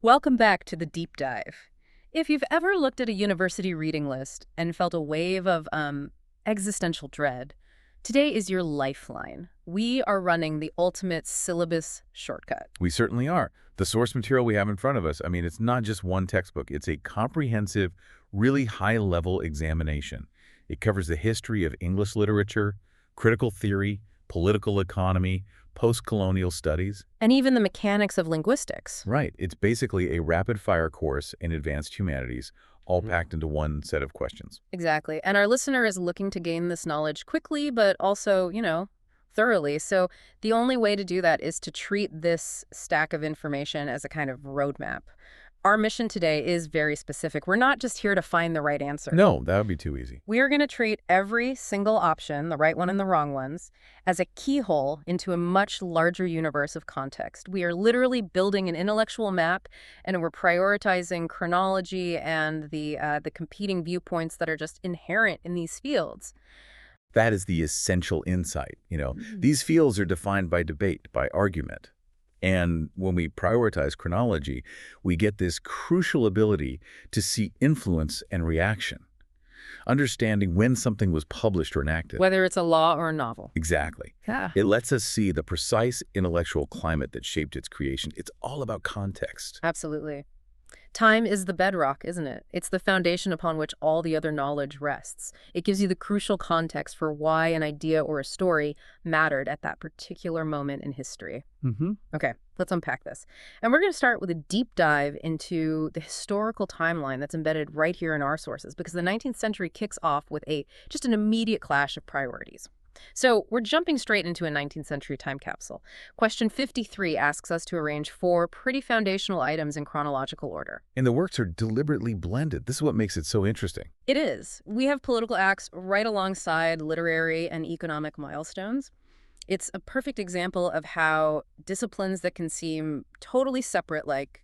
Welcome back to the deep dive. If you've ever looked at a university reading list and felt a wave of existential dread, today is your lifeline. We are running the ultimate syllabus shortcut. We certainly are. The source material we have in front of us, it's not just one textbook. It's a comprehensive, really high-level examination. It covers the history of English literature, critical theory, political economy, post-colonial studies. And even the mechanics of linguistics. Right. It's basically a rapid-fire course in advanced humanities, all packed into one set of questions. Exactly. And our listener is looking to gain this knowledge quickly, but also, thoroughly. So the only way to do that is to treat this stack of information as a kind of roadmap. Our mission today is very specific. We're not just here to find the right answer. No, that would be too easy. We are going to treat every single option, the right one and the wrong ones, as a keyhole into a much larger universe of context. We are literally building an intellectual map, and we're prioritizing chronology and the competing viewpoints that are just inherent in these fields. That is the essential insight. These fields are defined by debate, by argument. And when we prioritize chronology, we get this crucial ability to see influence and reaction, understanding when something was published or enacted. Whether it's a law or a novel. Exactly. Yeah. It lets us see the precise intellectual climate that shaped its creation. It's all about context. Absolutely. Time is the bedrock, isn't it? It's the foundation upon which all the other knowledge rests. It gives you the crucial context for why an idea or a story mattered at that particular moment in history. Okay, let's unpack this. And we're going to start with a deep dive into the historical timeline that's embedded right here in our sources, because the 19th century kicks off with just an immediate clash of priorities. So we're jumping straight into a 19th century time capsule. Question 53 asks us to arrange 4 pretty foundational items in chronological order. And the works are deliberately blended. This is what makes it so interesting. It is. We have political acts right alongside literary and economic milestones. It's a perfect example of how disciplines that can seem totally separate, like,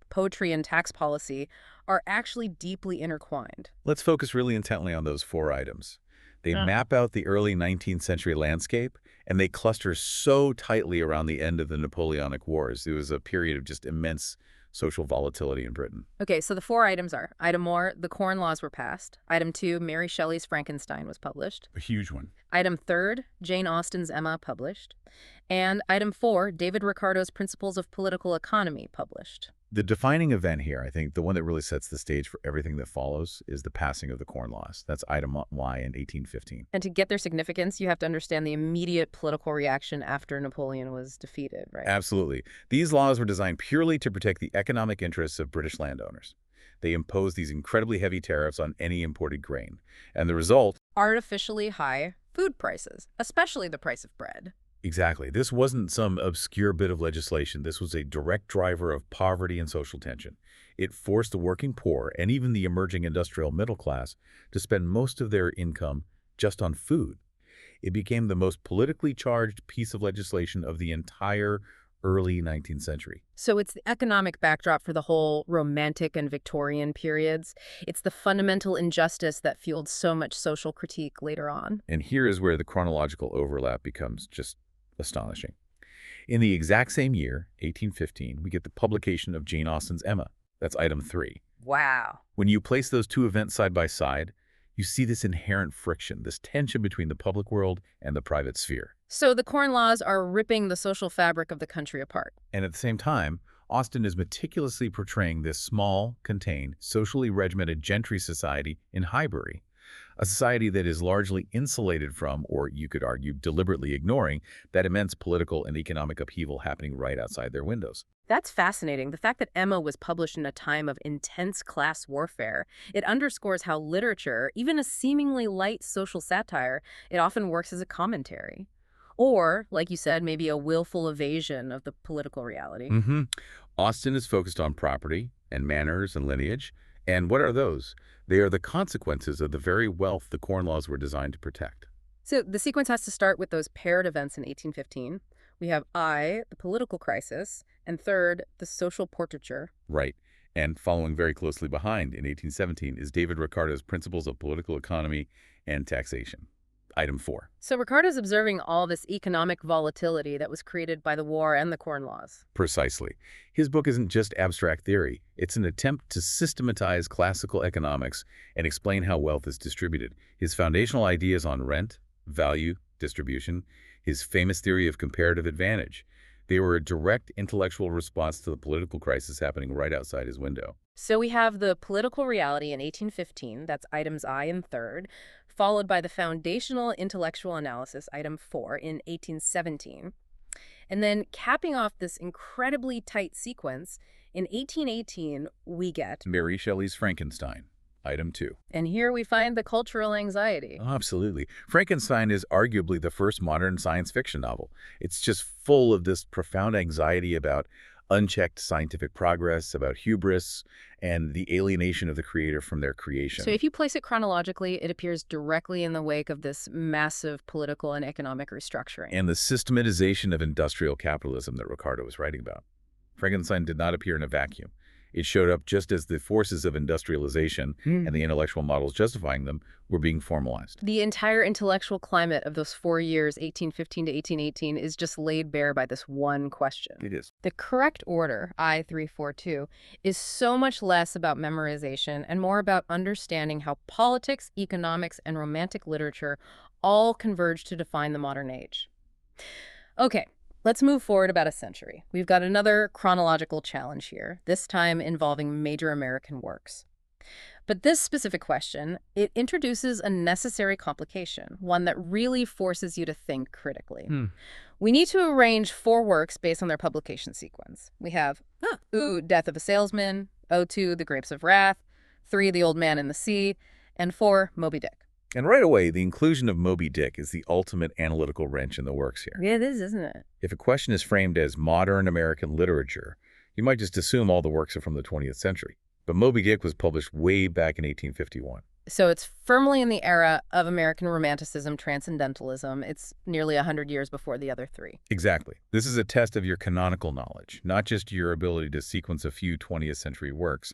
poetry and tax policy, are actually deeply intertwined. Let's focus really intently on those 4 items. They map out the early 19th century landscape, and they cluster so tightly around the end of the Napoleonic Wars. It was a period of just immense social volatility in Britain. Okay, so the 4 items are: Item 1, the Corn Laws were passed. Item 2, Mary Shelley's Frankenstein was published. A huge one. Item 3, Jane Austen's Emma published. And Item 4, David Ricardo's Principles of Political Economy published. The defining event here, I think, the one that really sets the stage for everything that follows, is the passing of the Corn Laws. That's Item Y in 1815. And to get their significance, you have to understand the immediate political reaction after Napoleon was defeated, right? Absolutely. These laws were designed purely to protect the economic interests of British landowners. They imposed these incredibly heavy tariffs on any imported grain. And the result? Artificially high food prices, especially the price of bread. Exactly. This wasn't some obscure bit of legislation. This was a direct driver of poverty and social tension. It forced the working poor and even the emerging industrial middle class to spend most of their income just on food. It became the most politically charged piece of legislation of the entire early 19th century. So it's the economic backdrop for the whole Romantic and Victorian periods. It's the fundamental injustice that fueled so much social critique later on. And here is where the chronological overlap becomes just astonishing. In the exact same year, 1815, we get the publication of Jane Austen's Emma. That's Item 3. Wow. When you place those 2 events side by side, you see this inherent friction, this tension between the public world and the private sphere. So the Corn Laws are ripping the social fabric of the country apart. And at the same time, Austen is meticulously portraying this small, contained, socially regimented gentry society in Highbury, a society that is largely insulated from, or you could argue deliberately ignoring, that immense political and economic upheaval happening right outside their windows. That's fascinating. The fact that Emma was published in a time of intense class warfare, it underscores how literature, even a seemingly light social satire, it often works as a commentary. Or, like you said, maybe a willful evasion of the political reality. Austen is focused on property and manners and lineage. And what are those? They are the consequences of the very wealth the Corn Laws were designed to protect. So the sequence has to start with those paired events in 1815. We have the political crisis, and third, the social portraiture. Right. And following very closely behind in 1817 is David Ricardo's Principles of Political Economy and Taxation. item 4. So Ricardo's observing all this economic volatility that was created by the war and the Corn Laws. Precisely. His book isn't just abstract theory. It's an attempt to systematize classical economics and explain how wealth is distributed. His foundational ideas on rent, value, distribution, his famous theory of comparative advantage, they were a direct intellectual response to the political crisis happening right outside his window. So we have the political reality in 1815, that's items I and third, followed by the foundational intellectual analysis, item 4, in 1817. And then capping off this incredibly tight sequence, in 1818, we get, Mary Shelley's Frankenstein, item 2. and here we find the cultural anxiety. Oh, absolutely. Frankenstein is arguably the first modern science fiction novel. It's just full of this profound anxiety about unchecked scientific progress, about hubris, and the alienation of the creator from their creation. So if you place it chronologically, it appears directly in the wake of this massive political and economic restructuring. And the systematization of industrial capitalism that Ricardo was writing about. Frankenstein did not appear in a vacuum. It showed up just as the forces of industrialization and the intellectual models justifying them were being formalized. The entire intellectual climate of those 4 years, 1815 to 1818, is just laid bare by this one question. It is. The correct order, I-342, is so much less about memorization and more about understanding how politics, economics, and romantic literature all converge to define the modern age. Okay. Let's move forward about a century. We've got another chronological challenge here, this time involving major American works. But this specific question, it introduces a necessary complication, one that really forces you to think critically. We need to arrange 4 works based on their publication sequence. We have Death of a Salesman, 2, The Grapes of Wrath, 3, The Old Man and the Sea, and 4, Moby Dick. And right away, the inclusion of Moby Dick is the ultimate analytical wrench in the works here. Yeah, it is, isn't it? If a question is framed as modern American literature, you might just assume all the works are from the 20th century. But Moby Dick was published way back in 1851. So it's firmly in the era of American Romanticism, Transcendentalism. It's nearly 100 years before the other 3. Exactly. This is a test of your canonical knowledge, not just your ability to sequence a few 20th century works.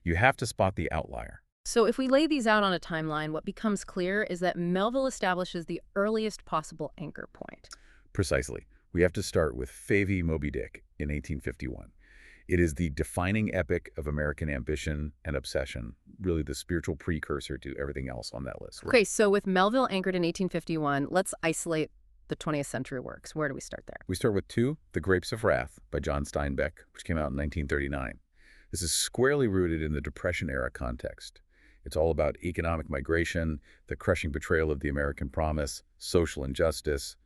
You have to spot the outlier. So if we lay these out on a timeline, what becomes clear is that Melville establishes the earliest possible anchor point. Precisely. We have to start with Favy Moby Dick in 1851. It is the defining epic of American ambition and obsession, really the spiritual precursor to everything else on that list. Okay, so with Melville anchored in 1851, let's isolate the 20th century works. Where do we start there? We start with 2, The Grapes of Wrath by John Steinbeck, which came out in 1939. This is squarely rooted in the Depression-era context. It's all about economic migration, the crushing betrayal of the American promise, social injustice,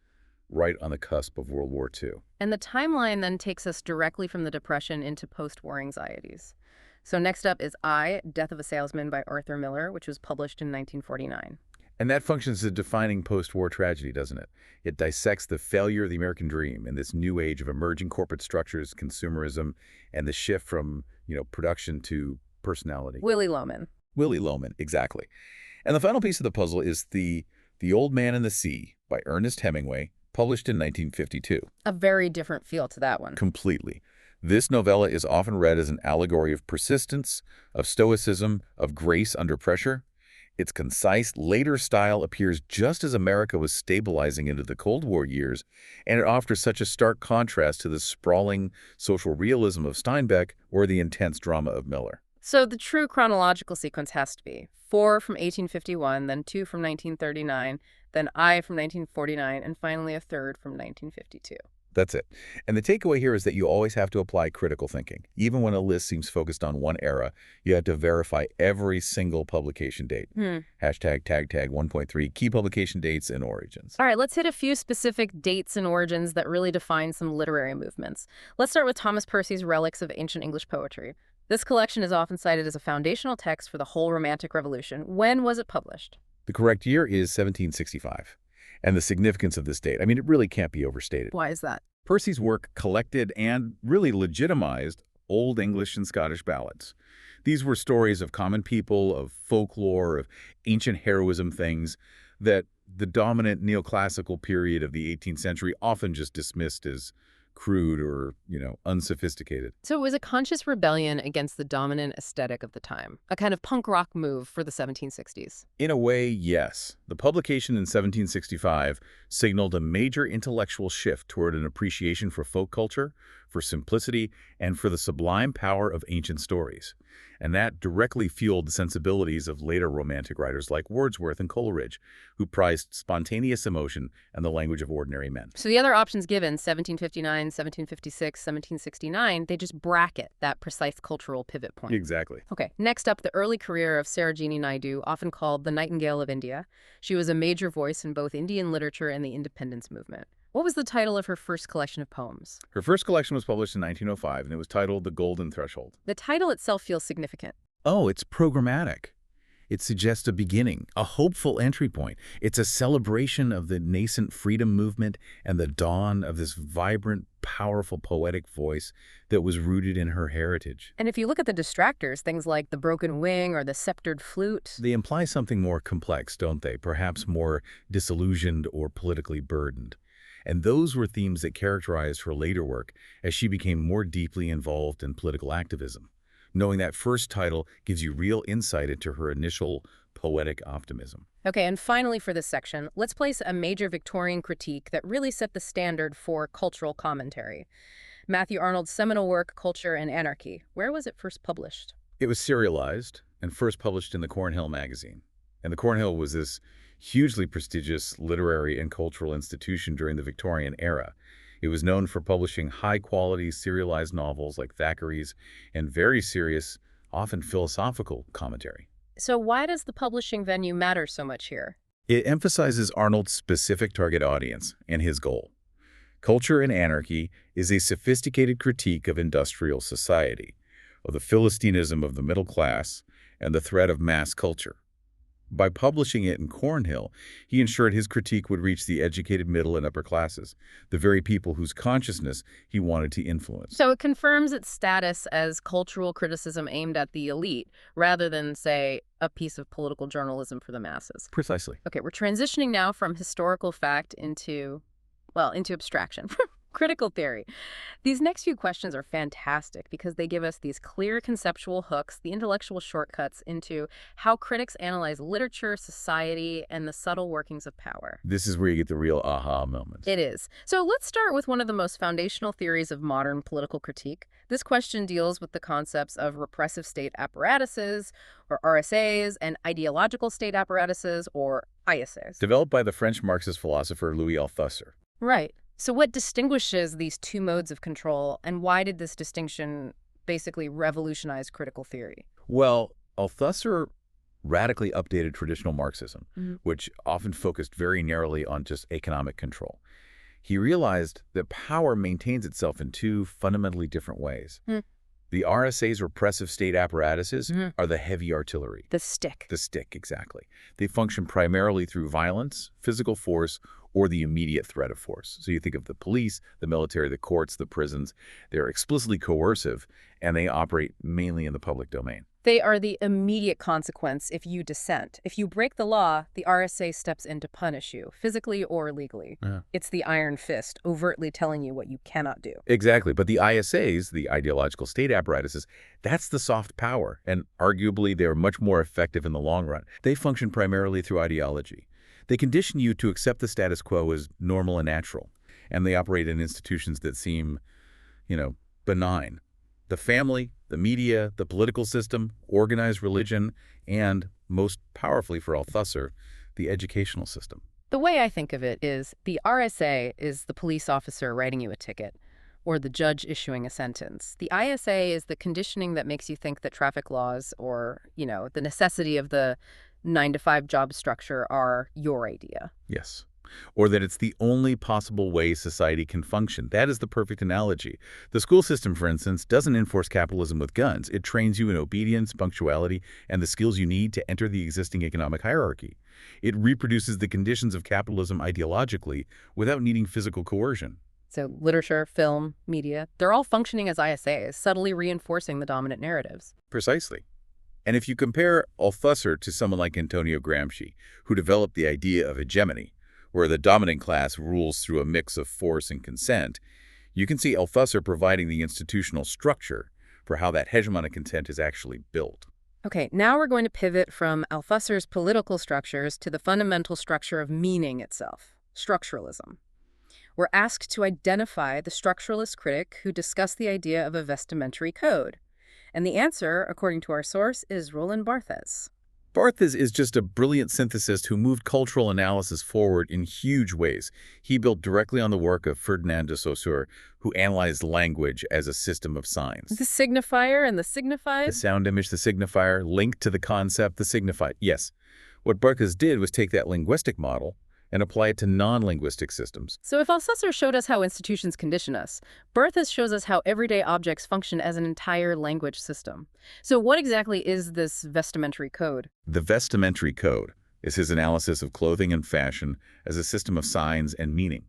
right on the cusp of World War II. And the timeline then takes us directly from the Depression into post-war anxieties. So next up is Death of a Salesman by Arthur Miller, which was published in 1949. And that functions as a defining post-war tragedy, doesn't it? It dissects the failure of the American dream in this new age of emerging corporate structures, consumerism, and the shift from, production to personality. Willy Loman. Willy Loman, exactly. And the final piece of the puzzle is The Old Man and the Sea by Ernest Hemingway, published in 1952. A very different feel to that one. Completely. This novella is often read as an allegory of persistence, of stoicism, of grace under pressure. Its concise, later style appears just as America was stabilizing into the Cold War years, and it offers such a stark contrast to the sprawling social realism of Steinbeck or the intense drama of Miller. So the true chronological sequence has to be 4 from 1851, then 2 from 1939, then I from 1949, and finally a third from 1952. That's it. And the takeaway here is that you always have to apply critical thinking. Even when a list seems focused on one era, you have to verify every single publication date. Hashtag tag 1.3, key publication dates and origins. All right, let's hit a few specific dates and origins that really define some literary movements. Let's start with Thomas Percy's Relics of Ancient English Poetry. This collection is often cited as a foundational text for the whole Romantic Revolution. When was it published? The correct year is 1765. And the significance of this date, it really can't be overstated. Why is that? Percy's work collected and really legitimized Old English and Scottish ballads. These were stories of common people, of folklore, of ancient heroism, things that the dominant neoclassical period of the 18th century often just dismissed as crude or, unsophisticated. So it was a conscious rebellion against the dominant aesthetic of the time, a kind of punk rock move for the 1760s. In a way, yes. The publication in 1765 signaled a major intellectual shift toward an appreciation for folk culture, for simplicity, and for the sublime power of ancient stories. And that directly fueled the sensibilities of later Romantic writers like Wordsworth and Coleridge, who prized spontaneous emotion and the language of ordinary men. So the other options given, 1759, 1756, 1769, they just bracket that precise cultural pivot point. Exactly. Okay, next up, the early career of Sarojini Naidu, often called the Nightingale of India. She was a major voice in both Indian literature and the independence movement. What was the title of her first collection of poems? Her first collection was published in 1905, and it was titled The Golden Threshold. The title itself feels significant. Oh, it's programmatic. It suggests a beginning, a hopeful entry point. It's a celebration of the nascent freedom movement and the dawn of this vibrant, powerful, poetic voice that was rooted in her heritage. And if you look at the distractors, things like the broken wing or the sceptered flute. They imply something more complex, don't they? Perhaps more disillusioned or politically burdened. And those were themes that characterized her later work as she became more deeply involved in political activism. Knowing that first title gives you real insight into her initial poetic optimism. Okay, and finally for this section, let's place a major Victorian critique that really set the standard for cultural commentary. Matthew Arnold's seminal work, Culture and Anarchy. Where was it first published? It was serialized and first published in the Cornhill magazine. And the Cornhill was this hugely prestigious literary and cultural institution during the Victorian era. It was known for publishing high-quality serialized novels like Thackeray's and very serious, often philosophical commentary. So why does the publishing venue matter so much here? It emphasizes Arnold's specific target audience and his goal. Culture and Anarchy is a sophisticated critique of industrial society, of the Philistinism of the middle class, and the threat of mass culture. By publishing it in Cornhill, he ensured his critique would reach the educated middle and upper classes, the very people whose consciousness he wanted to influence. So it confirms its status as cultural criticism aimed at the elite, rather than, say, a piece of political journalism for the masses. Precisely. Okay, we're transitioning now from historical fact into abstraction. Critical theory. These next few questions are fantastic because they give us these clear conceptual hooks, the intellectual shortcuts into how critics analyze literature, society, and the subtle workings of power. This is where you get the real aha moments. It is. So let's start with one of the most foundational theories of modern political critique. This question deals with the concepts of repressive state apparatuses, or RSAs, and ideological state apparatuses, or ISAs. Developed by the French Marxist philosopher Louis Althusser. Right. So what distinguishes these two modes of control, and why did this distinction basically revolutionize critical theory? Well, Althusser radically updated traditional Marxism, which often focused very narrowly on just economic control. He realized that power maintains itself in two fundamentally different ways. The RSA's repressive state apparatuses are the heavy artillery. The stick. The stick, exactly. They function primarily through violence, physical force, or the immediate threat of force. So you think of the police, the military, the courts, the prisons. They're explicitly coercive, and they operate mainly in the public domain. They are the immediate consequence if you dissent. If you break the law, the RSA steps in to punish you, physically or legally. Yeah. It's the iron fist, overtly telling you what you cannot do. Exactly. But the ISAs, the ideological state apparatuses, that's the soft power, and arguably they're much more effective in the long run. They function primarily through ideology. They condition you to accept the status quo as normal and natural, and they operate in institutions that seem, benign. The family, the media, the political system, organized religion, and, most powerfully for Althusser, the educational system. The way I think of it is the RSA is the police officer writing you a ticket, or the judge issuing a sentence. The ISA is the conditioning that makes you think that traffic laws or, the necessity of the 9-to-5 job structure are your idea. Yes. Or that it's the only possible way society can function. That is the perfect analogy. The school system, for instance, doesn't enforce capitalism with guns. It trains you in obedience, punctuality, and the skills you need to enter the existing economic hierarchy. It reproduces the conditions of capitalism ideologically without needing physical coercion. So literature, film, media, they're all functioning as ISAs, subtly reinforcing the dominant narratives. Precisely. And if you compare Althusser to someone like Antonio Gramsci, who developed the idea of hegemony, where the dominant class rules through a mix of force and consent, You can see Althusser providing the institutional structure for how that hegemonic intent is actually built. Okay, now we're going to pivot from Althusser's political structures to the fundamental structure of meaning itself, structuralism. We're asked to identify the structuralist critic who discussed the idea of a vestimentary code. And the answer, according to our source, is Roland Barthes. Barthes is just a brilliant synthesist who moved cultural analysis forward in huge ways. He built directly on the work of Ferdinand de Saussure, who analyzed language as a system of signs. The signifier and the The signified? sound image, the signifier, linked to the concept, the signified. Yes. What Barthes did was take that linguistic model and apply it to non-linguistic systems. So if Althusser showed us how institutions condition us, Barthes shows us how everyday objects function as an entire language system. So what exactly is this vestimentary code? The vestimentary code is his analysis of clothing and fashion as a system of signs and meaning.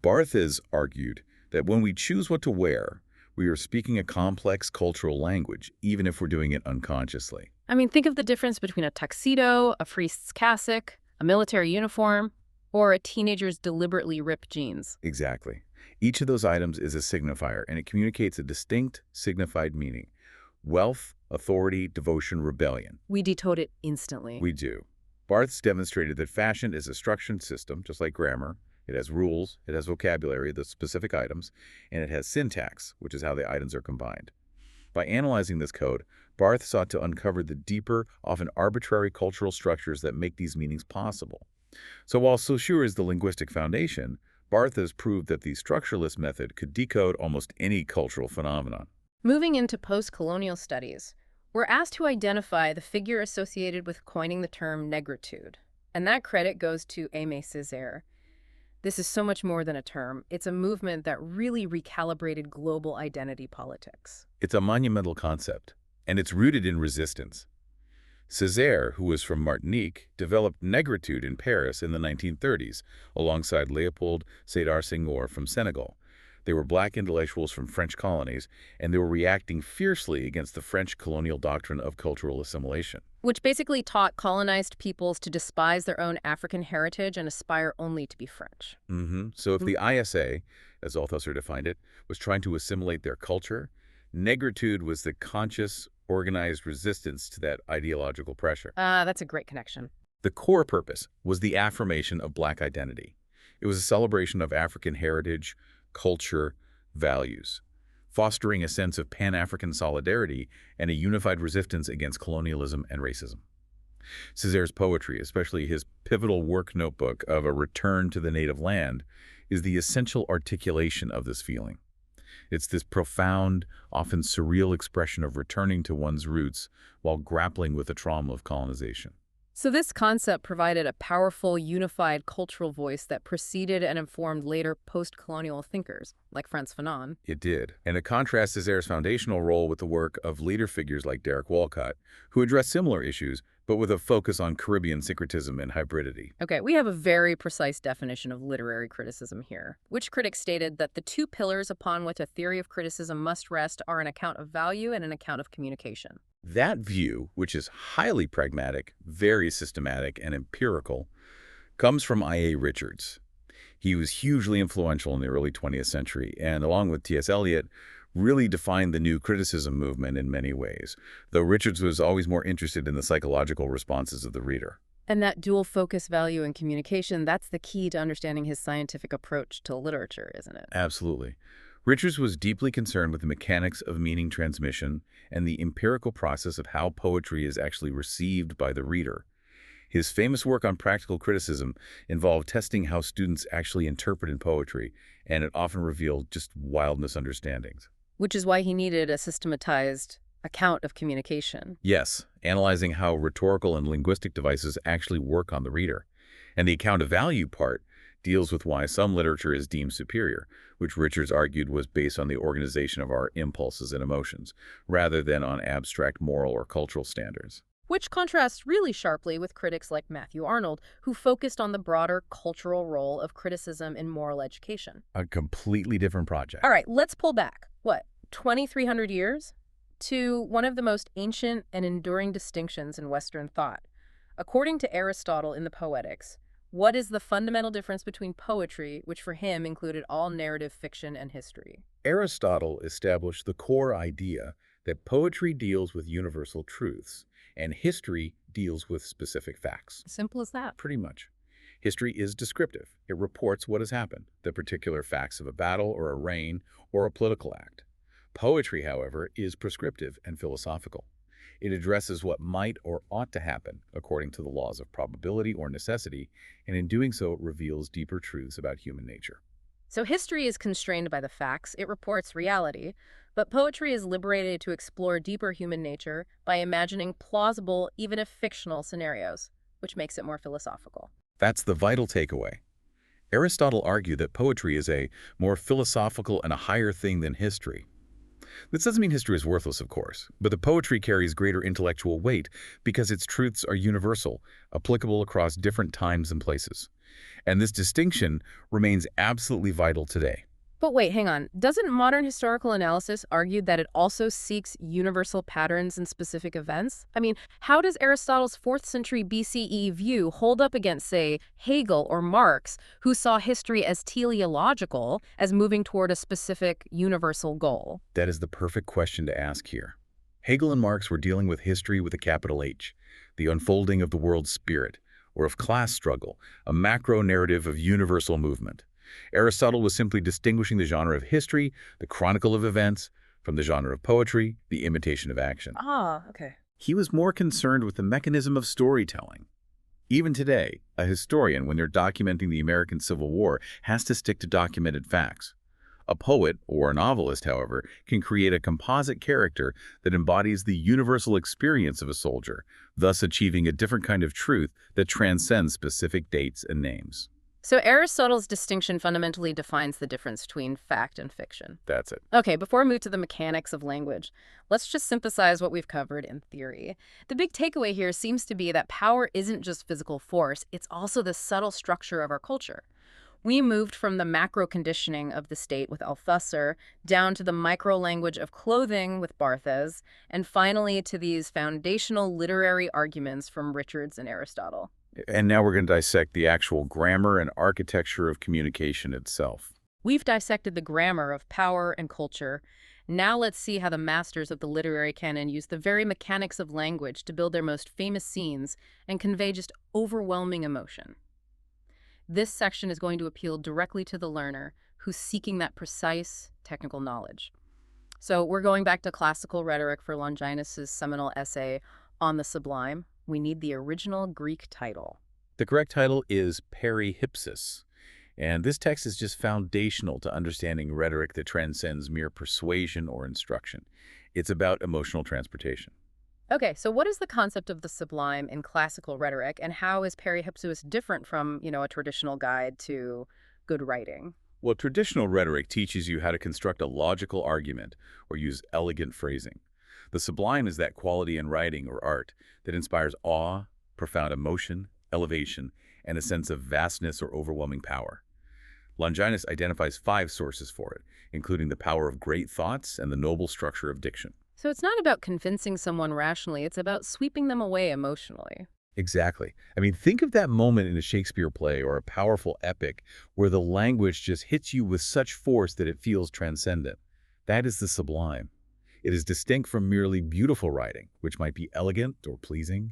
Barthes argued that when we choose what to wear, we are speaking a complex cultural language, even if we're doing it unconsciously. I mean, think of the difference between a tuxedo, a priest's cassock, a military uniform, or a teenager's deliberately ripped jeans. Exactly. Each of those items is a signifier, and it communicates a distinct signified meaning. Wealth, authority, devotion, rebellion. We decode it instantly. We do. Barthes demonstrated that fashion is a structured system, just like grammar. It has rules, it has vocabulary, the specific items, and it has syntax, which is how the items are combined. By analyzing this code, Barthes sought to uncover the deeper, often arbitrary cultural structures that make these meanings possible. So while Saussure is the linguistic foundation, Barthes proved that the structuralist method could decode almost any cultural phenomenon. Moving into post-colonial studies, we're asked to identify the figure associated with coining the term negritude. And that credit goes to Aimé Césaire. This is so much more than a term. It's a movement that really recalibrated global identity politics. It's a monumental concept, and it's rooted in resistance. Césaire, who was from Martinique, developed negritude in Paris in the 1930s, alongside Léopold Sédar Senghor from Senegal. They were black intellectuals from French colonies, and they were reacting fiercely against the French colonial doctrine of cultural assimilation. Which basically taught colonized peoples to despise their own African heritage and aspire only to be French. So if the ISA, as Althusser defined it, was trying to assimilate their culture, negritude was the conscious, organized resistance to that ideological pressure. That's a great connection. The core purpose was the affirmation of black identity. It was a celebration of African heritage, culture, values, fostering a sense of Pan-African solidarity and a unified resistance against colonialism and racism. Césaire's poetry, especially his pivotal work notebook of A Return to the Native Land, is the essential articulation of this feeling. It's this profound, often surreal expression of returning to one's roots while grappling with the trauma of colonization. So this concept provided a powerful, unified cultural voice that preceded and informed later post-colonial thinkers, like Frantz Fanon. It did. And it contrasts Césaire's foundational role with the work of leader figures like Derek Walcott, who addressed similar issues, but with a focus on Caribbean syncretism and hybridity. Okay, we have a very precise definition of literary criticism here, which critics stated that the two pillars upon which a theory of criticism must rest are an account of value and an account of communication. That view, which is highly pragmatic, very systematic, and empirical, comes from I.A. Richards. He was hugely influential in the early 20th century, and along with T.S. Eliot, really defined the new criticism movement in many ways, though Richards was always more interested in the psychological responses of the reader. And that dual focus, value, and communication, that's the key to understanding his scientific approach to literature, isn't it? Absolutely. Richards was deeply concerned with the mechanics of meaning transmission and the empirical process of how poetry is actually received by the reader. His famous work on practical criticism involved testing how students actually interpreted poetry, and it often revealed just wild misunderstandings. Which is why he needed a systematized account of communication. Yes, analyzing how rhetorical and linguistic devices actually work on the reader. And the account of value part deals with why some literature is deemed superior, which Richards argued was based on the organization of our impulses and emotions, rather than on abstract moral or cultural standards. Which contrasts really sharply with critics like Matthew Arnold, who focused on the broader cultural role of criticism in moral education. A completely different project. All right, let's pull back. What, 2,300 years? To one of the most ancient and enduring distinctions in Western thought. According to Aristotle in the Poetics, What is the fundamental difference between poetry, which for him included all narrative fiction and history? Aristotle established the core idea that poetry deals with universal truths and history deals with specific facts. Simple as that. Pretty much. History is descriptive. It reports what has happened, the particular facts of a battle or a reign or a political act. Poetry, however, is prescriptive and philosophical. It addresses what might or ought to happen according to the laws of probability or necessity, and in doing so reveals deeper truths about human nature. So history is constrained by the facts, it reports reality, but poetry is liberated to explore deeper human nature by imagining plausible, even if fictional, scenarios, which makes it more philosophical. That's the vital takeaway. Aristotle argued that poetry is a more philosophical and a higher thing than history. This doesn't mean history is worthless, of course, but the poetry carries greater intellectual weight because its truths are universal, applicable across different times and places. And this distinction remains absolutely vital today. But wait, hang on. Doesn't modern historical analysis argue that it also seeks universal patterns in specific events? I mean, how does Aristotle's 4th century BCE view hold up against, say, Hegel or Marx, who saw history as teleological, as moving toward a specific universal goal? That is the perfect question to ask here. Hegel and Marx were dealing with history with a capital H, the unfolding of the world's spirit, or of class struggle, a macro narrative of universal movement. Aristotle was simply distinguishing the genre of history, the chronicle of events, from the genre of poetry, the imitation of action. Ah, okay. He was more concerned with the mechanism of storytelling. Even today, a historian, when they're documenting the American Civil War, has to stick to documented facts. A poet or a novelist, however, can create a composite character that embodies the universal experience of a soldier, thus achieving a different kind of truth that transcends specific dates and names. So Aristotle's distinction fundamentally defines the difference between fact and fiction. That's it. Okay, before we move to the mechanics of language, let's just synthesize what we've covered in theory. The big takeaway here seems to be that power isn't just physical force, it's also the subtle structure of our culture. We moved from the macro conditioning of the state with Althusser down to the micro language of clothing with Barthes, and finally to these foundational literary arguments from Richards and Aristotle. And now we're going to dissect the actual grammar and architecture of communication itself. We've dissected the grammar of power and culture. Now let's see how the masters of the literary canon use the very mechanics of language to build their most famous scenes and convey just overwhelming emotion. This section is going to appeal directly to the learner who's seeking that precise technical knowledge. So we're going back to classical rhetoric for Longinus's seminal essay on the sublime. We need the original Greek title. The correct title is Perihypsis, and this text is just foundational to understanding rhetoric that transcends mere persuasion or instruction. It's about emotional transportation. Okay, so what is the concept of the sublime in classical rhetoric, and how is perihypsis different from, a traditional guide to good writing? Well, traditional rhetoric teaches you how to construct a logical argument or use elegant phrasing. The sublime is that quality in writing or art that inspires awe, profound emotion, elevation, and a sense of vastness or overwhelming power. Longinus identifies 5 sources for it, including the power of great thoughts and the noble structure of diction. So it's not about convincing someone rationally, it's about sweeping them away emotionally. Exactly. I mean, think of that moment in a Shakespeare play or a powerful epic where the language just hits you with such force that it feels transcendent. That is the sublime. It is distinct from merely beautiful writing, which might be elegant or pleasing.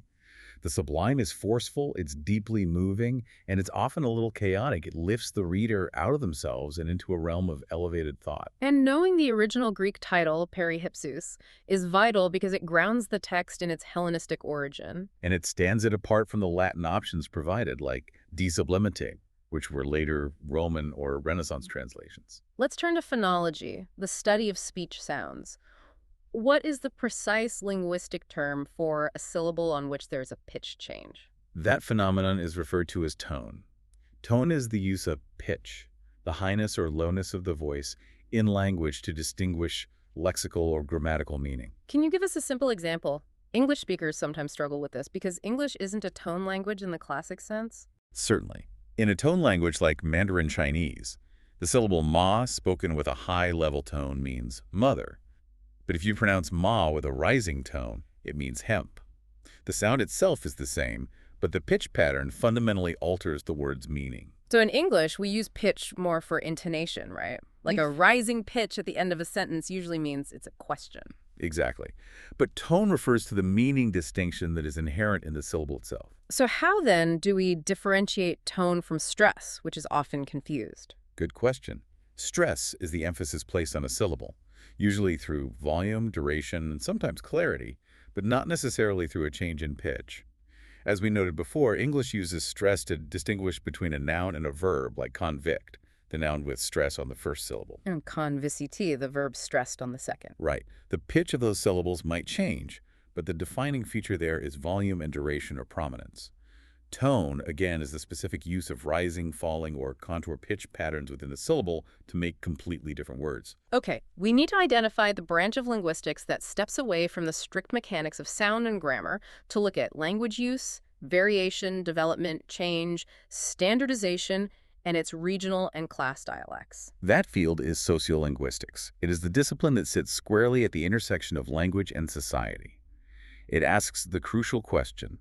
The sublime is forceful, it's deeply moving, and it's often a little chaotic. It lifts the reader out of themselves and into a realm of elevated thought. And knowing the original Greek title, perihypsis, is vital because it grounds the text in its Hellenistic origin. And it stands it apart from the Latin options provided, like de sublimate, which were later Roman or Renaissance translations. Let's turn to phonology, the study of speech sounds. What is the precise linguistic term for a syllable on which there's a pitch change? That phenomenon is referred to as tone. Tone is the use of pitch, the highness or lowness of the voice, in language to distinguish lexical or grammatical meaning. Can you give us a simple example? English speakers sometimes struggle with this because English isn't a tone language in the classic sense. Certainly. In a tone language like Mandarin Chinese, the syllable ma spoken with a high-level tone means mother. But if you pronounce ma with a rising tone, it means hemp. The sound itself is the same, but the pitch pattern fundamentally alters the word's meaning. So in English, we use pitch more for intonation, right? Like a rising pitch at the end of a sentence usually means it's a question. Exactly. But tone refers to the meaning distinction that is inherent in the syllable itself. So how then do we differentiate tone from stress, which is often confused? Good question. Stress is the emphasis placed on a syllable, usually through volume, duration, and sometimes clarity, but not necessarily through a change in pitch. As we noted before, English uses stress to distinguish between a noun and a verb, like convict, the noun with stress on the first syllable. And conviciti, the verb stressed on the second. Right. The pitch of those syllables might change, but the defining feature there is volume and duration or prominence. Tone, again, is the specific use of rising, falling, or contour pitch patterns within the syllable to make completely different words. Okay, we need to identify the branch of linguistics that steps away from the strict mechanics of sound and grammar to look at language use, variation, development, change, standardization, and its regional and class dialects. That field is sociolinguistics. It is the discipline that sits squarely at the intersection of language and society. It asks the crucial question: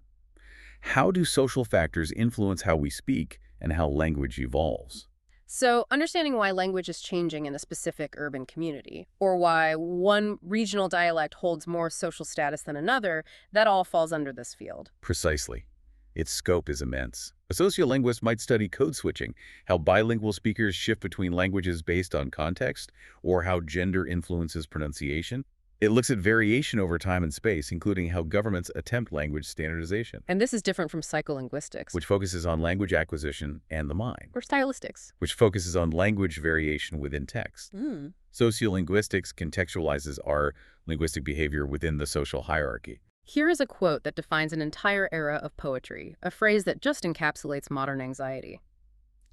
how do social factors influence how we speak and how language evolves? So, understanding why language is changing in a specific urban community, or why one regional dialect holds more social status than another, that all falls under this field. Precisely. Its scope is immense. A sociolinguist might study code switching, how bilingual speakers shift between languages based on context, or how gender influences pronunciation. It looks at variation over time and space, including how governments attempt language standardization, And this is different from psycholinguistics, which focuses on language acquisition and the mind, or stylistics. which focuses on language variation within text. Hmm. Sociolinguistics contextualizes our linguistic behavior within the social hierarchy. Here is a quote that defines an entire era of poetry, a phrase that just encapsulates modern anxiety.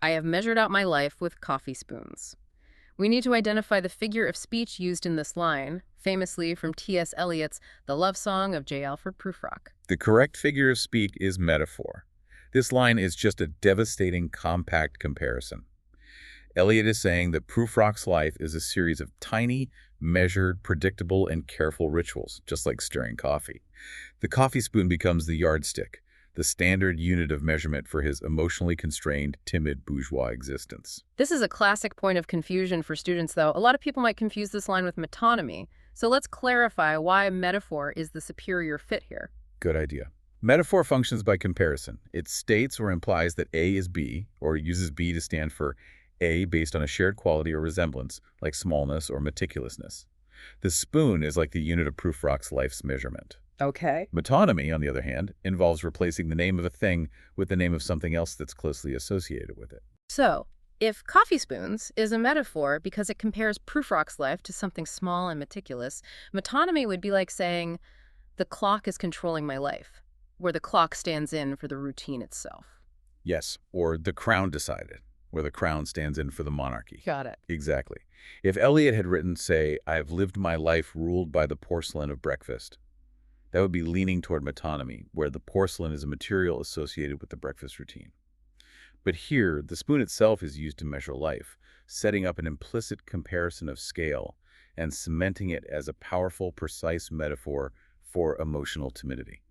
I have measured out my life with coffee spoons. We need to identify the figure of speech used in this line, famously from T.S. Eliot's The Love Song of J. Alfred Prufrock. The correct figure of speech is metaphor. This line is just a devastating, compact comparison. Eliot is saying that Prufrock's life is a series of tiny, measured, predictable, and careful rituals, just like stirring coffee. The coffee spoon becomes the yardstick, the standard unit of measurement for his emotionally constrained, timid bourgeois existence. This is a classic point of confusion for students, though. A lot of people might confuse this line with metonymy. So let's clarify why metaphor is the superior fit here. Good idea. Metaphor functions by comparison. It states or implies that A is B, or uses B to stand for A based on a shared quality or resemblance, like smallness or meticulousness. The spoon is like the unit of Prufrock's life's measurement. Okay. Metonymy, on the other hand, involves replacing the name of a thing with the name of something else that's closely associated with it. So, if coffee spoons is a metaphor because it compares Prufrock's life to something small and meticulous, metonymy would be like saying, the clock is controlling my life, where the clock stands in for the routine itself. Yes, or the crown decided, where the crown stands in for the monarchy. Got it. Exactly. If Eliot had written, say, I have lived my life ruled by the porcelain of breakfast, that would be leaning toward metonymy, where the porcelain is a material associated with the breakfast routine. But here, the spoon itself is used to measure life, setting up an implicit comparison of scale and cementing it as a powerful, precise metaphor for emotional timidity.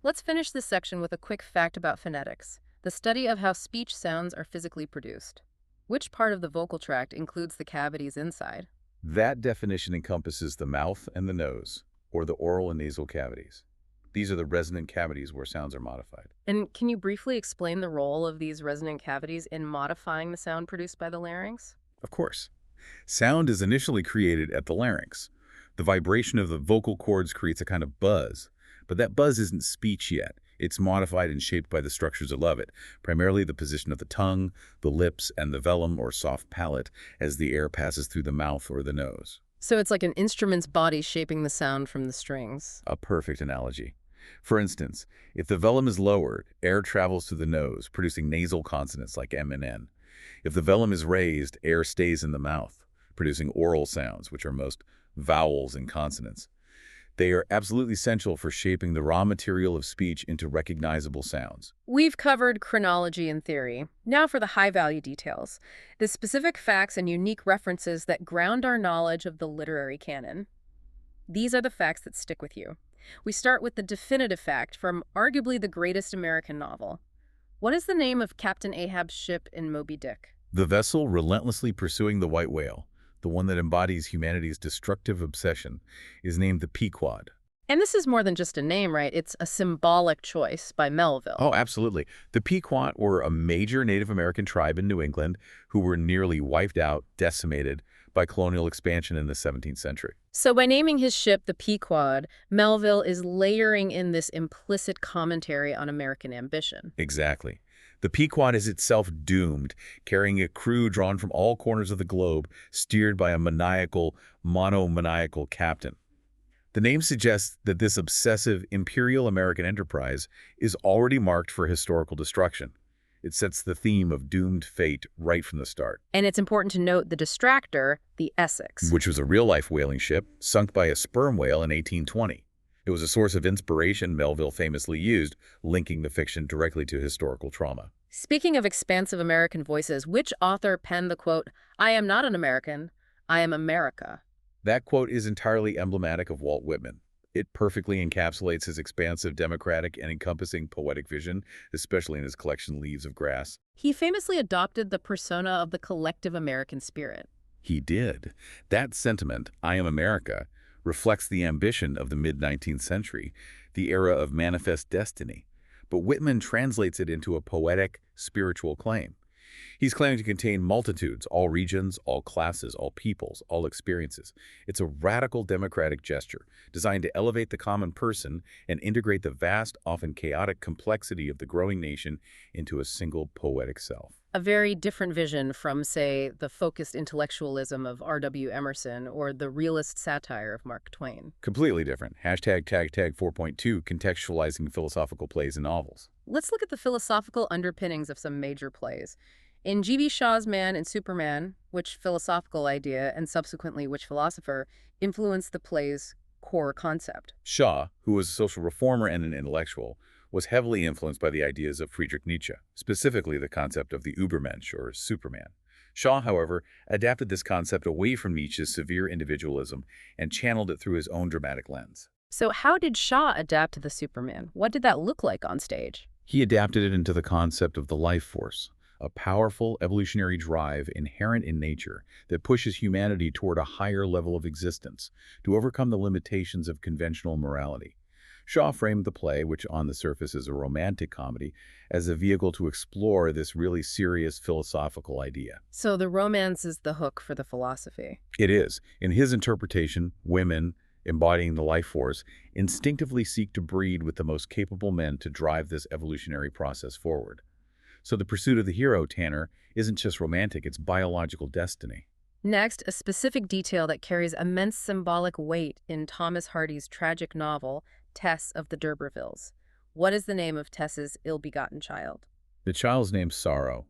Let's finish this section with a quick fact about phonetics, the study of how speech sounds are physically produced. Which part of the vocal tract includes the cavities inside? That definition encompasses the mouth and the nose, or the oral and nasal cavities. These are the resonant cavities where sounds are modified. And can you briefly explain the role of these resonant cavities in modifying the sound produced by the larynx? Of course. Sound is initially created at the larynx. The vibration of the vocal cords creates a kind of buzz, but that buzz isn't speech yet. It's modified and shaped by the structures above it, primarily the position of the tongue, the lips, and the velum or soft palate as the air passes through the mouth or the nose. So it's like an instrument's body shaping the sound from the strings. A perfect analogy. For instance, if the velum is lowered, air travels through the nose, producing nasal consonants like M and N. If the velum is raised, air stays in the mouth, producing oral sounds, which are most vowels and consonants. They are absolutely essential for shaping the raw material of speech into recognizable sounds. We've covered chronology and theory. Now for the high-value details, the specific facts and unique references that ground our knowledge of the literary canon. These are the facts that stick with you. We start with the definitive fact from arguably the greatest American novel. What is the name of Captain Ahab's ship in Moby Dick? The vessel relentlessly pursuing the white whale, the one that embodies humanity's destructive obsession, is named the Pequod. And this is more than just a name, right? It's a symbolic choice by Melville. Oh, absolutely. The Pequot were a major Native American tribe in New England who were nearly wiped out, decimated by colonial expansion in the 17th century. So by naming his ship the Pequod, Melville is layering in this implicit commentary on American ambition. Exactly. The Pequod is itself doomed, carrying a crew drawn from all corners of the globe, steered by a monomaniacal captain. The name suggests that this obsessive imperial American enterprise is already marked for historical destruction. It sets the theme of doomed fate right from the start. And it's important to note the distractor, the Essex. Which was a real-life whaling ship sunk by a sperm whale in 1820. It was a source of inspiration Melville famously used, linking the fiction directly to historical trauma. Speaking of expansive American voices, which author penned the quote, "I am not an American, I am America"? That quote is entirely emblematic of Walt Whitman. It perfectly encapsulates his expansive, democratic, and encompassing poetic vision, especially in his collection Leaves of Grass. He famously adopted the persona of the collective American spirit. He did. That sentiment, I am America, reflects the ambition of the mid-19th century, the era of manifest destiny. But Whitman translates it into a poetic, spiritual claim. He's claiming to contain multitudes, all regions, all classes, all peoples, all experiences. It's a radical democratic gesture designed to elevate the common person and integrate the vast, often chaotic complexity of the growing nation into a single poetic self. A very different vision from, say, the focused intellectualism of R.W. Emerson or the realist satire of Mark Twain. Completely different. Hashtag tag tag 4.2, contextualizing philosophical plays and novels. Let's look at the philosophical underpinnings of some major plays. In G.B. Shaw's Man and Superman, which philosophical idea and subsequently which philosopher influenced the play's core concept? Shaw, who was a social reformer and an intellectual, was heavily influenced by the ideas of Friedrich Nietzsche, specifically the concept of the Übermensch, or Superman. Shaw, however, adapted this concept away from Nietzsche's severe individualism and channeled it through his own dramatic lens. So how did Shaw adapt the Superman? What did that look like on stage? He adapted it into the concept of the life force, a powerful evolutionary drive inherent in nature that pushes humanity toward a higher level of existence to overcome the limitations of conventional morality. Shaw framed the play, which on the surface is a romantic comedy, as a vehicle to explore this really serious philosophical idea. So the romance is the hook for the philosophy. It is. In his interpretation, women, embodying the life force, instinctively seek to breed with the most capable men to drive this evolutionary process forward. So the pursuit of the hero, Tanner, isn't just romantic, it's biological destiny. Next, a specific detail that carries immense symbolic weight in Thomas Hardy's tragic novel, Tess of the D'Urbervilles. What is the name of Tess's ill-begotten child? The child's name's Sorrow,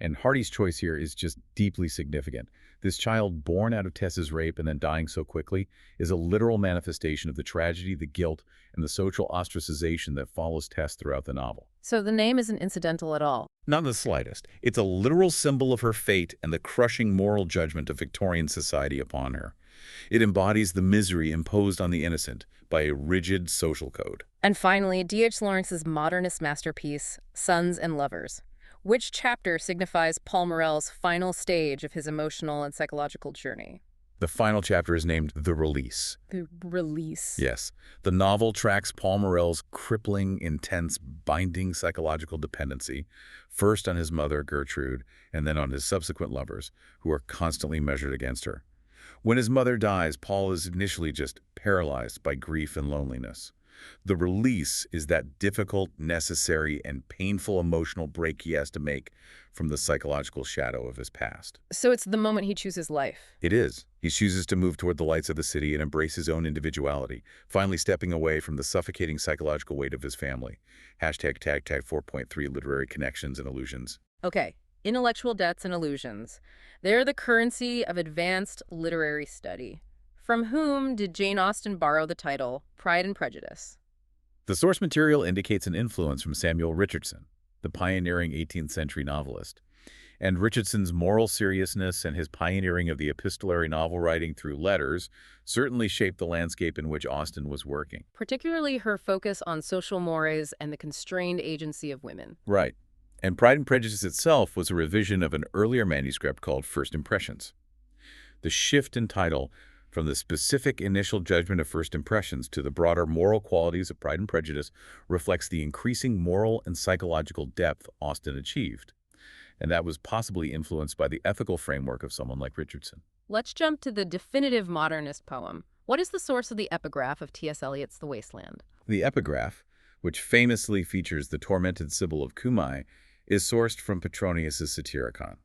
and Hardy's choice here is just deeply significant. This child, born out of Tess's rape and then dying so quickly, is a literal manifestation of the tragedy, the guilt, and the social ostracization that follows Tess throughout the novel. So the name isn't incidental at all. Not in the slightest. It's a literal symbol of her fate and the crushing moral judgment of Victorian society upon her. It embodies the misery imposed on the innocent by a rigid social code. And finally, D.H. Lawrence's modernist masterpiece, Sons and Lovers. Which chapter signifies Paul Morell's final stage of his emotional and psychological journey? The final chapter is named The Release. The release. Yes. The novel tracks Paul Morell's crippling, intense, binding psychological dependency, first on his mother, Gertrude, and then on his subsequent lovers, who are constantly measured against her. When his mother dies, Paul is initially just paralyzed by grief and loneliness. The release is that difficult, necessary, and painful emotional break he has to make from the psychological shadow of his past. So it's the moment he chooses life. It is. He chooses to move toward the lights of the city and embrace his own individuality, finally stepping away from the suffocating psychological weight of his family. Hashtag tag tag 4.3 literary connections and illusions. Okay, intellectual debts and illusions. They're the currency of advanced literary study. From whom did Jane Austen borrow the title Pride and Prejudice? The source material indicates an influence from Samuel Richardson, the pioneering 18th century novelist. And Richardson's moral seriousness and his pioneering of the epistolary novel writing through letters certainly shaped the landscape in which Austen was working. Particularly her focus on social mores and the constrained agency of women. Right. And Pride and Prejudice itself was a revision of an earlier manuscript called First Impressions. The shift in title from the specific initial judgment of first impressions to the broader moral qualities of Pride and Prejudice reflects the increasing moral and psychological depth Austen achieved. And that was possibly influenced by the ethical framework of someone like Richardson. Let's jump to the definitive modernist poem. What is the source of the epigraph of T.S. Eliot's The Wasteland? The epigraph, which famously features the tormented Sibyl of Cumae, is sourced from Petronius's Satyricon.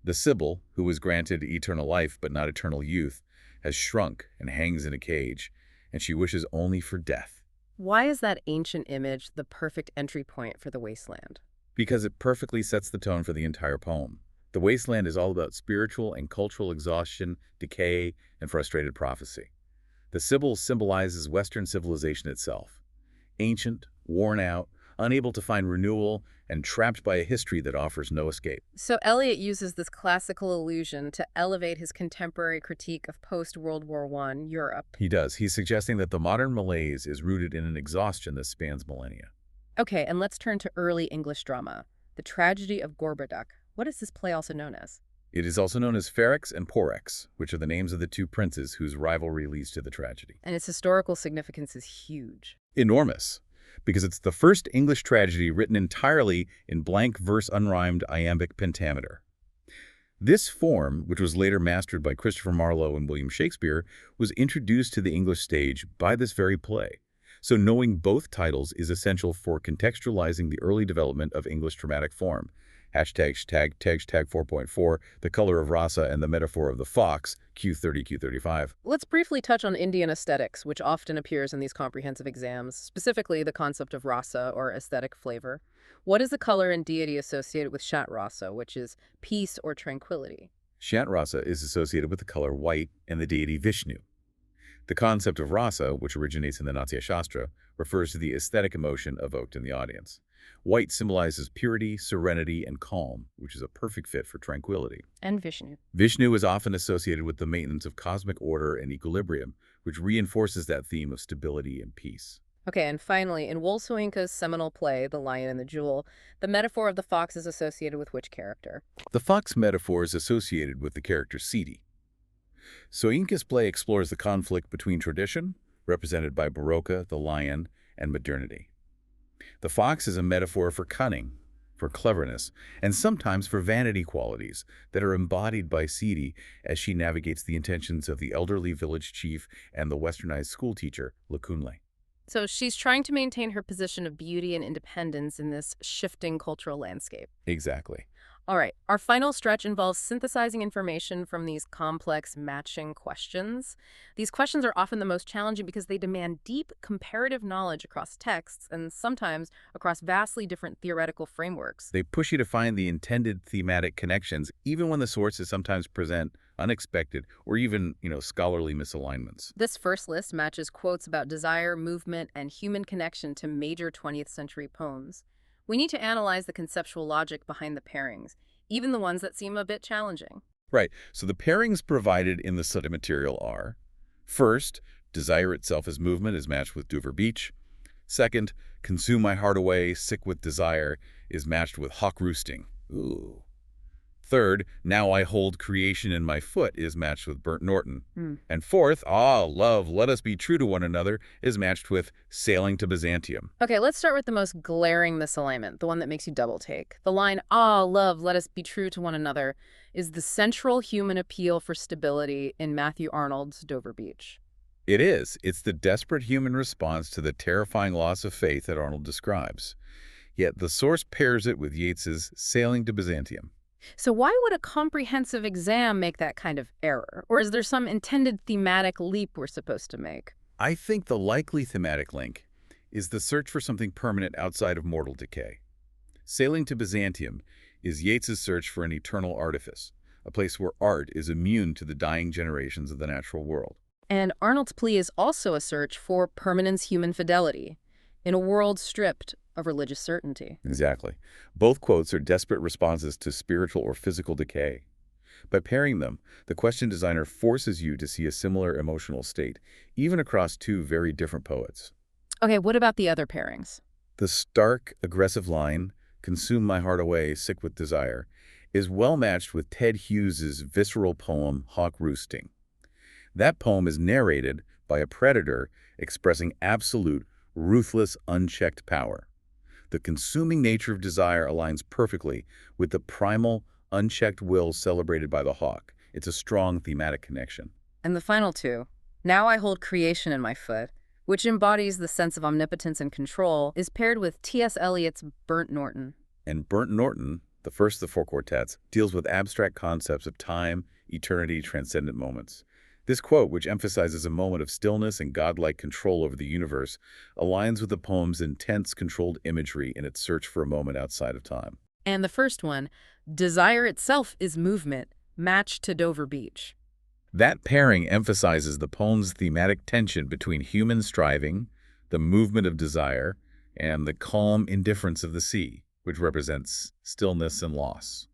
The Sibyl, who was granted eternal life but not eternal youth, has shrunk and hangs in a cage, and she wishes only for death. Why is that ancient image the perfect entry point for The Wasteland? Because it perfectly sets the tone for the entire poem. The Wasteland is all about spiritual and cultural exhaustion, decay, and frustrated prophecy. The Sibyl symbolizes Western civilization itself. Ancient, worn out, unable to find renewal, and trapped by a history that offers no escape. So Eliot uses this classical allusion to elevate his contemporary critique of post-World War I Europe. He does. He's suggesting that the modern malaise is rooted in an exhaustion that spans millennia. Okay, and let's turn to early English drama. The Tragedy of Gorboduc. What is this play also known as? It is also known as Ferrex and Porrex, which are the names of the two princes whose rivalry leads to the tragedy. And its historical significance is huge. Enormous, because it's the first English tragedy written entirely in blank verse unrhymed iambic pentameter. This form, which was later mastered by Christopher Marlowe and William Shakespeare, was introduced to the English stage by this very play. So knowing both titles is essential for contextualizing the early development of English dramatic form. Hashtag 4.4, the color of rasa and the metaphor of the fox, Q30, Q35. Let's briefly touch on Indian aesthetics, which often appears in these comprehensive exams, specifically the concept of rasa, or aesthetic flavor. What is the color and deity associated with Shat rasa, which is peace or tranquility? Shat rasa is associated with the color white and the deity Vishnu. The concept of rasa, which originates in the Natya Shastra, refers to the aesthetic emotion evoked in the audience. White symbolizes purity, serenity, and calm, which is a perfect fit for tranquility. And Vishnu. Vishnu is often associated with the maintenance of cosmic order and equilibrium, which reinforces that theme of stability and peace. Okay, and finally, in Wool Soyinka's seminal play, The Lion and the Jewel, the metaphor of the fox is associated with which character? The fox metaphor is associated with the character Sidi. Soyinka's play explores the conflict between tradition, represented by Baroka, the lion, and modernity. The fox is a metaphor for cunning, for cleverness, and sometimes for vanity qualities that are embodied by Sidi as she navigates the intentions of the elderly village chief and the westernized schoolteacher, Lakunle. So she's trying to maintain her position of beauty and independence in this shifting cultural landscape. Exactly. All right, our final stretch involves synthesizing information from these complex matching questions. These questions are often the most challenging because they demand deep comparative knowledge across texts and sometimes across vastly different theoretical frameworks. They push you to find the intended thematic connections, even when the sources sometimes present unexpected or even, scholarly misalignments. This first list matches quotes about desire, movement, and human connection to major 20th century poems. We need to analyze the conceptual logic behind the pairings, even the ones that seem a bit challenging. Right. So the pairings provided in the study material are: first, desire itself as movement is matched with Dover Beach. Second, consume my heart away, sick with desire, is matched with hawk roosting. Ooh. Third, now I hold creation in my foot is matched with Burnt Norton. And fourth, love, let us be true to one another is matched with sailing to Byzantium. Okay, let's start with the most glaring misalignment, the one that makes you double take. The line, love, let us be true to one another, is the central human appeal for stability in Matthew Arnold's Dover Beach. It is. It's the desperate human response to the terrifying loss of faith that Arnold describes. Yet the source pairs it with Yeats's Sailing to Byzantium. So why would a comprehensive exam make that kind of error? Or is there some intended thematic leap we're supposed to make? I think the likely thematic link is the search for something permanent outside of mortal decay. Sailing to Byzantium is Yeats's search for an eternal artifice, a place where art is immune to the dying generations of the natural world. And Arnold's plea is also a search for permanence human fidelity. In a world stripped of religious certainty. Exactly. Both quotes are desperate responses to spiritual or physical decay. By pairing them, the question designer forces you to see a similar emotional state, even across two very different poets. Okay, what about the other pairings? The stark, aggressive line, "Consume my heart away, sick with desire," is well matched with Ted Hughes's visceral poem, Hawk Roosting. That poem is narrated by a predator expressing absolute, ruthless, unchecked power. The consuming nature of desire aligns perfectly with the primal, unchecked will celebrated by the hawk. It's a strong thematic connection. And the final two, now I hold creation in my foot, which embodies the sense of omnipotence and control, is paired with T.S. Eliot's Burnt Norton. And Burnt Norton, the first of the four quartets, deals with abstract concepts of time, eternity, transcendent moments. This quote, which emphasizes a moment of stillness and godlike control over the universe, aligns with the poem's intense, controlled imagery in its search for a moment outside of time. And the first one, desire itself is movement, matched to Dover Beach. That pairing emphasizes the poem's thematic tension between human striving, the movement of desire, and the calm indifference of the sea, which represents stillness and loss.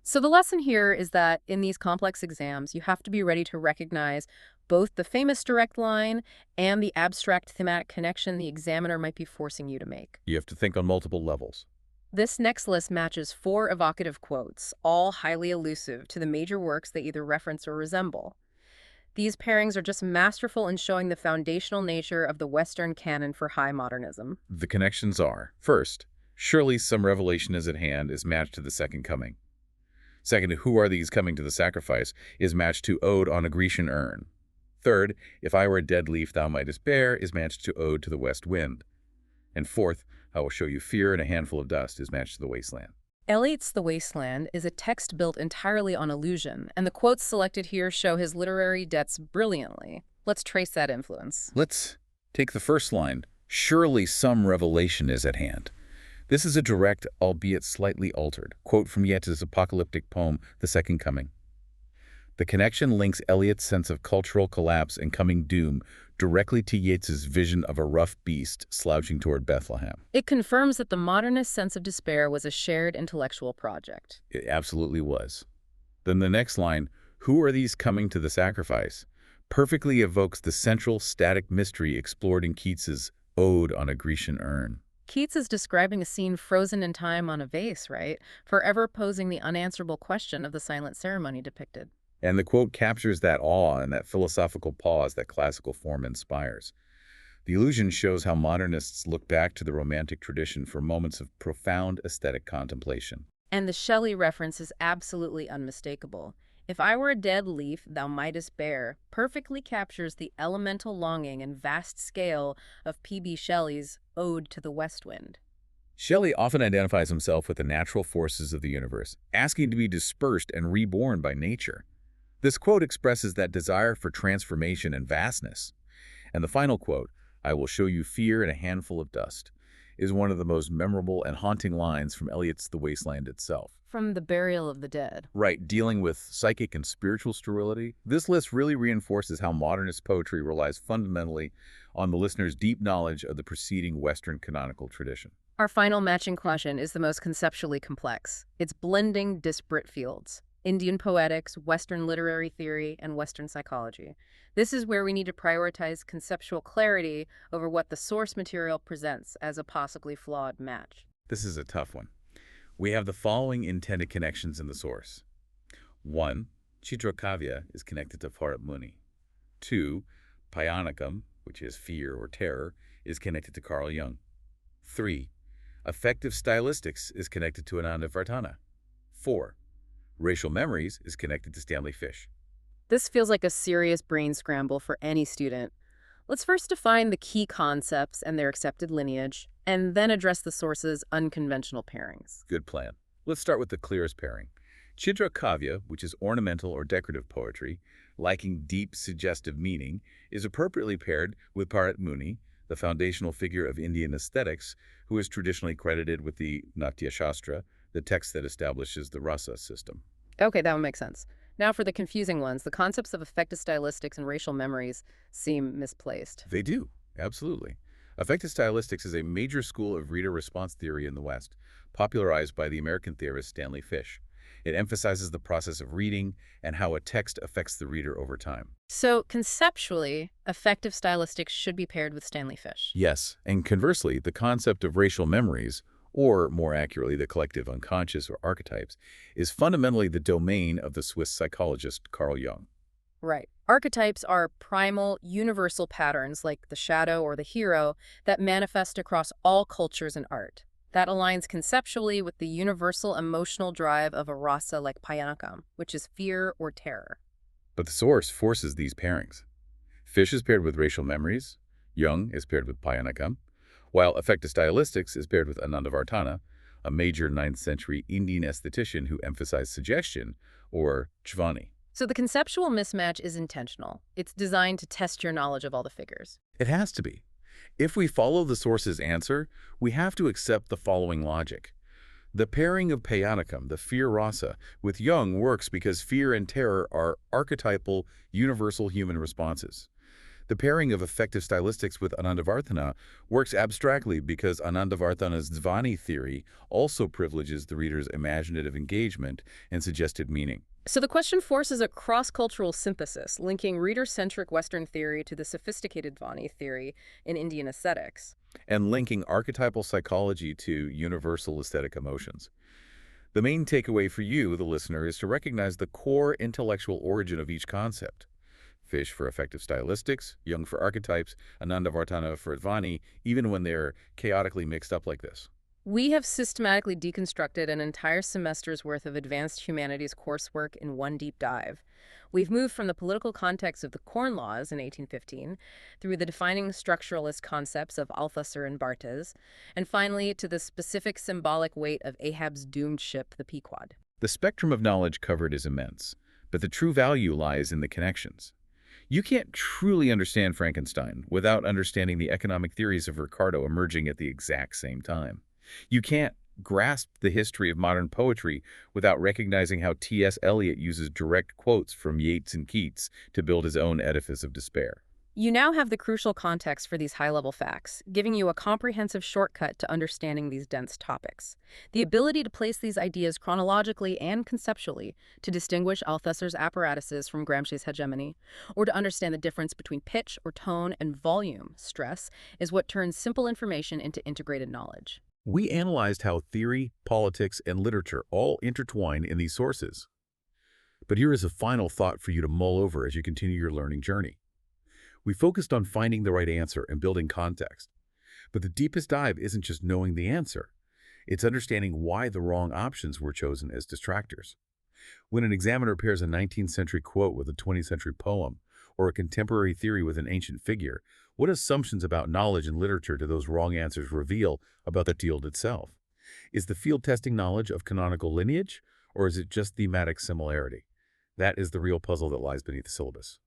So the lesson here is that in these complex exams, you have to be ready to recognize both the famous direct line and the abstract thematic connection the examiner might be forcing you to make. You have to think on multiple levels. This next list matches 4 evocative quotes, all highly elusive to the major works they either reference or resemble. These pairings are just masterful in showing the foundational nature of the Western canon for high modernism. The connections are, first, surely some revelation is at hand is matched to the second coming. Second, who are these coming to the sacrifice is matched to Ode on a Grecian urn. Third, if I were a dead leaf thou mightest bear is matched to Ode to the west wind. And fourth, I will show you fear and a handful of dust is matched to the wasteland. Eliot's The Wasteland is a text built entirely on allusion, and the quotes selected here show his literary debts brilliantly. Let's trace that influence. Let's take the first line, surely some revelation is at hand. This is a direct, albeit slightly altered, quote from Yeats's apocalyptic poem, The Second Coming. The connection links Eliot's sense of cultural collapse and coming doom directly to Yeats's vision of a rough beast slouching toward Bethlehem. It confirms that the modernist sense of despair was a shared intellectual project. It absolutely was. Then the next line, who are these coming to the sacrifice, perfectly evokes the central static mystery explored in Keats's Ode on a Grecian urn. Keats is describing a scene frozen in time on a vase, right? Forever posing the unanswerable question of the silent ceremony depicted. And the quote captures that awe and that philosophical pause that classical form inspires. The allusion shows how modernists look back to the Romantic tradition for moments of profound aesthetic contemplation. And the Shelley reference is absolutely unmistakable. If I were a dead leaf, thou mightest bear perfectly captures the elemental longing and vast scale of P.B. Shelley's Ode to the West Wind. Shelley often identifies himself with the natural forces of the universe, asking to be dispersed and reborn by nature. This quote expresses that desire for transformation and vastness. And the final quote, I will show you fear and a handful of dust, is one of the most memorable and haunting lines from Eliot's The Wasteland itself. From The Burial of the Dead. Right, dealing with psychic and spiritual sterility, this list really reinforces how modernist poetry relies fundamentally on the listener's deep knowledge of the preceding Western canonical tradition. Our final matching question is the most conceptually complex. It's blending disparate fields. Indian poetics, Western literary theory, and Western psychology. This is where we need to prioritize conceptual clarity over what the source material presents as a possibly flawed match. This is a tough one. We have the following intended connections in the source. 1. Chitrakavya is connected to Bharat Muni. 2. Payanikam, which is fear or terror, is connected to Carl Jung. 3. Affective stylistics is connected to Ananda Vartana. 4. Racial memories is connected to Stanley Fish. This feels like a serious brain scramble for any student. Let's first define the key concepts and their accepted lineage, and then address the source's unconventional pairings. Good plan. Let's start with the clearest pairing. Chitrakavya, which is ornamental or decorative poetry, lacking deep suggestive meaning, is appropriately paired with Bharat Muni, the foundational figure of Indian aesthetics, who is traditionally credited with the Natya Shastra, the text that establishes the rasa system. Okay, that would make sense. Now for the confusing ones, the concepts of affective stylistics and racial memories seem misplaced. They do, absolutely. Affective stylistics is a major school of reader response theory in the West, popularized by the American theorist Stanley Fish. It emphasizes the process of reading and how a text affects the reader over time. So, conceptually, effective stylistics should be paired with Stanley Fish. Yes, and conversely, the concept of racial memories, or more accurately, the collective unconscious or archetypes, is fundamentally the domain of the Swiss psychologist Carl Jung. Right. Archetypes are primal, universal patterns like the shadow or the hero that manifest across all cultures and art. That aligns conceptually with the universal emotional drive of a rasa like Payanakam, which is fear or terror. But the source forces these pairings. Fish is paired with racial memories, Jung is paired with Payanakam, while affective stylistics is paired with Anandavartana, a major 9th century Indian aesthetician who emphasized suggestion, or Chvani. So the conceptual mismatch is intentional. It's designed to test your knowledge of all the figures. It has to be. If we follow the source's answer, we have to accept the following logic. The pairing of Payanakam, the fear rasa, with Jung works because fear and terror are archetypal, universal human responses. The pairing of affective stylistics with Anandavartana works abstractly because Anandavartana's Dvani theory also privileges the reader's imaginative engagement and suggested meaning. So the question forces a cross-cultural synthesis, linking reader-centric Western theory to the sophisticated Dvani theory in Indian aesthetics. And linking archetypal psychology to universal aesthetic emotions. The main takeaway for you, the listener, is to recognize the core intellectual origin of each concept. Fish for affective stylistics, Jung for archetypes, Anandavartana for Dvani, even when they're chaotically mixed up like this. We have systematically deconstructed an entire semester's worth of advanced humanities coursework in one deep dive. We've moved from the political context of the Corn Laws in 1815, through the defining structuralist concepts of Althusser and Barthes, and finally to the specific symbolic weight of Ahab's doomed ship, the Pequod. The spectrum of knowledge covered is immense, but the true value lies in the connections. You can't truly understand Frankenstein without understanding the economic theories of Ricardo emerging at the exact same time. You can't grasp the history of modern poetry without recognizing how T.S. Eliot uses direct quotes from Yeats and Keats to build his own edifice of despair. You now have the crucial context for these high-level facts, giving you a comprehensive shortcut to understanding these dense topics. The ability to place these ideas chronologically and conceptually, to distinguish Althusser's apparatuses from Gramsci's hegemony, or to understand the difference between pitch or tone and volume, stress, is what turns simple information into integrated knowledge. We analyzed how theory, politics, and literature all intertwine in these sources. But here is a final thought for you to mull over as you continue your learning journey. We focused on finding the right answer and building context. But the deepest dive isn't just knowing the answer. It's understanding why the wrong options were chosen as distractors. When an examiner pairs a 19th century quote with a 20th century poem, or a contemporary theory with an ancient figure, what assumptions about knowledge and literature do those wrong answers reveal about the field itself? Is the field testing knowledge of canonical lineage, or is it just thematic similarity? That is the real puzzle that lies beneath the syllabus.